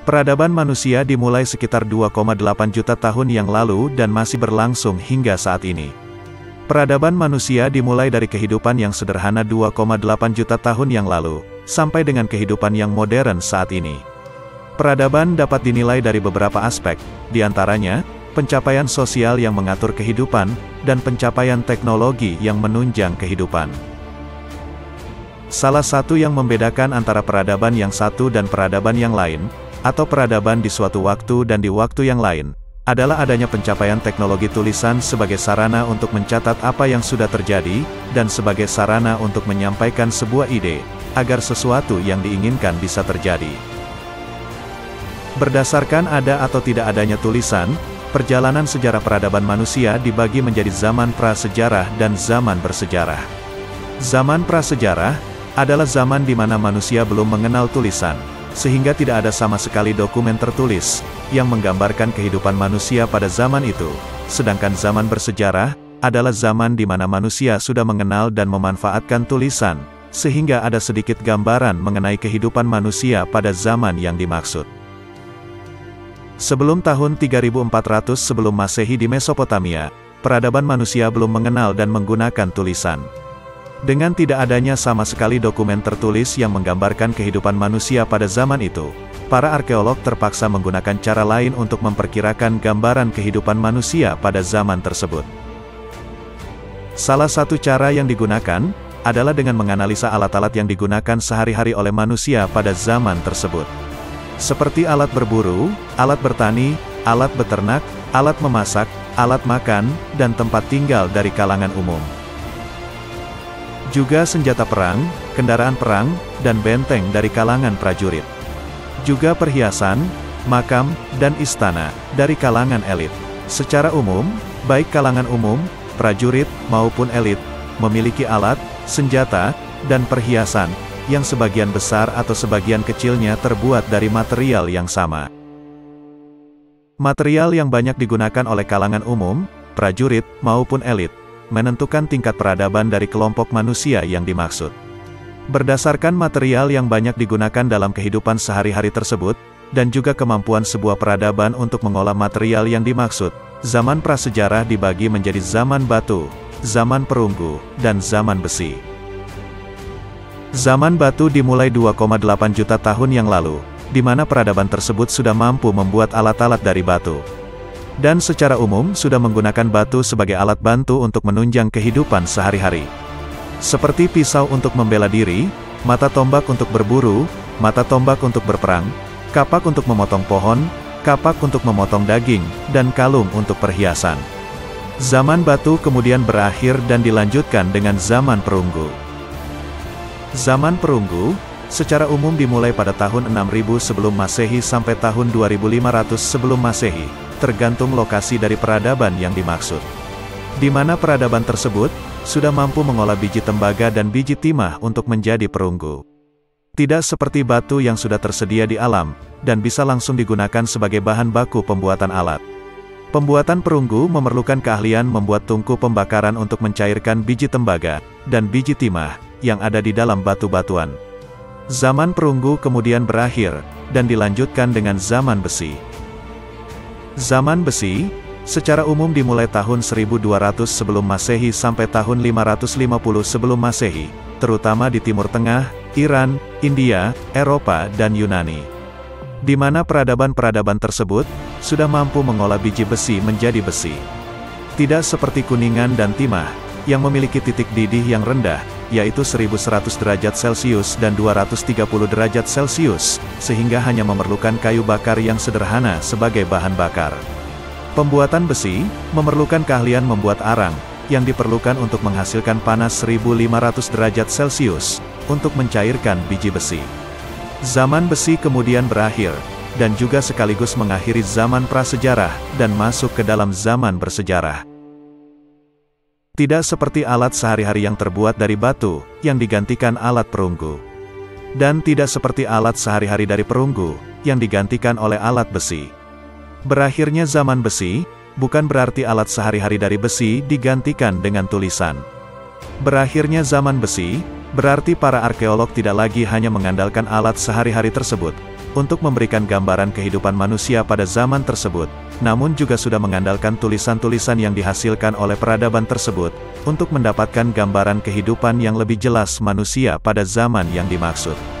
Peradaban manusia dimulai sekitar 2,8 juta tahun yang lalu dan masih berlangsung hingga saat ini. Peradaban manusia dimulai dari kehidupan yang sederhana 2,8 juta tahun yang lalu, sampai dengan kehidupan yang modern saat ini. Peradaban dapat dinilai dari beberapa aspek, di antaranya, pencapaian sosial yang mengatur kehidupan, dan pencapaian teknologi yang menunjang kehidupan. Salah satu yang membedakan antara peradaban yang satu dan peradaban yang lain, atau peradaban di suatu waktu dan di waktu yang lain, adalah adanya pencapaian teknologi tulisan sebagai sarana untuk mencatat apa yang sudah terjadi, dan sebagai sarana untuk menyampaikan sebuah ide, agar sesuatu yang diinginkan bisa terjadi. Berdasarkan ada atau tidak adanya tulisan, perjalanan sejarah peradaban manusia dibagi menjadi zaman prasejarah dan zaman bersejarah. Zaman prasejarah adalah zaman di mana manusia belum mengenal tulisan, sehingga tidak ada sama sekali dokumen tertulis yang menggambarkan kehidupan manusia pada zaman itu. Sedangkan zaman bersejarah adalah zaman di mana manusia sudah mengenal dan memanfaatkan tulisan, sehingga ada sedikit gambaran mengenai kehidupan manusia pada zaman yang dimaksud. Sebelum tahun 3400 sebelum Masehi di Mesopotamia, peradaban manusia belum mengenal dan menggunakan tulisan. Dengan tidak adanya sama sekali dokumen tertulis yang menggambarkan kehidupan manusia pada zaman itu, para arkeolog terpaksa menggunakan cara lain untuk memperkirakan gambaran kehidupan manusia pada zaman tersebut. Salah satu cara yang digunakan adalah dengan menganalisa alat-alat yang digunakan sehari-hari oleh manusia pada zaman tersebut. Seperti alat berburu, alat bertani, alat beternak, alat memasak, alat makan, dan tempat tinggal dari kalangan umum. Juga senjata perang, kendaraan perang, dan benteng dari kalangan prajurit. Juga perhiasan, makam, dan istana dari kalangan elit. Secara umum, baik kalangan umum, prajurit, maupun elit, memiliki alat, senjata, dan perhiasan, yang sebagian besar atau sebagian kecilnya terbuat dari material yang sama. Material yang banyak digunakan oleh kalangan umum, prajurit, maupun elit, menentukan tingkat peradaban dari kelompok manusia yang dimaksud. Berdasarkan material yang banyak digunakan dalam kehidupan sehari-hari tersebut, dan juga kemampuan sebuah peradaban untuk mengolah material yang dimaksud, zaman prasejarah dibagi menjadi zaman batu, zaman perunggu, dan zaman besi. Zaman batu dimulai 2,8 juta tahun yang lalu, di mana peradaban tersebut sudah mampu membuat alat-alat dari batu. Dan secara umum sudah menggunakan batu sebagai alat bantu untuk menunjang kehidupan sehari-hari. Seperti pisau untuk membela diri, mata tombak untuk berburu, mata tombak untuk berperang, kapak untuk memotong pohon, kapak untuk memotong daging, dan kalung untuk perhiasan. Zaman batu kemudian berakhir dan dilanjutkan dengan zaman perunggu. Zaman perunggu, secara umum dimulai pada tahun 6000 sebelum Masehi sampai tahun 2500 sebelum Masehi, tergantung lokasi dari peradaban yang dimaksud. Di mana peradaban tersebut sudah mampu mengolah biji tembaga dan biji timah untuk menjadi perunggu. Tidak seperti batu yang sudah tersedia di alam, dan bisa langsung digunakan sebagai bahan baku pembuatan alat. Pembuatan perunggu memerlukan keahlian membuat tungku pembakaran untuk mencairkan biji tembaga dan biji timah yang ada di dalam batu-batuan. Zaman perunggu kemudian berakhir, dan dilanjutkan dengan zaman besi. Zaman besi, secara umum dimulai tahun 1200 sebelum Masehi sampai tahun 550 sebelum Masehi, terutama di Timur Tengah, Iran, India, Eropa, dan Yunani. Di mana peradaban-peradaban tersebut sudah mampu mengolah biji besi menjadi besi. Tidak seperti kuningan dan timah, yang memiliki titik didih yang rendah, yaitu 1100 derajat Celcius dan 230 derajat Celcius, sehingga hanya memerlukan kayu bakar yang sederhana sebagai bahan bakar. Pembuatan besi memerlukan keahlian membuat arang, yang diperlukan untuk menghasilkan panas 1500 derajat Celcius, untuk mencairkan biji besi. Zaman besi kemudian berakhir, dan juga sekaligus mengakhiri zaman prasejarah, dan masuk ke dalam zaman bersejarah. Tidak seperti alat sehari-hari yang terbuat dari batu, yang digantikan alat perunggu. Dan tidak seperti alat sehari-hari dari perunggu, yang digantikan oleh alat besi. Berakhirnya zaman besi, bukan berarti alat sehari-hari dari besi digantikan dengan tulisan. Berakhirnya zaman besi, berarti para arkeolog tidak lagi hanya mengandalkan alat sehari-hari tersebut, untuk memberikan gambaran kehidupan manusia pada zaman tersebut, namun juga sudah mengandalkan tulisan-tulisan yang dihasilkan oleh peradaban tersebut, untuk mendapatkan gambaran kehidupan yang lebih jelas manusia pada zaman yang dimaksud.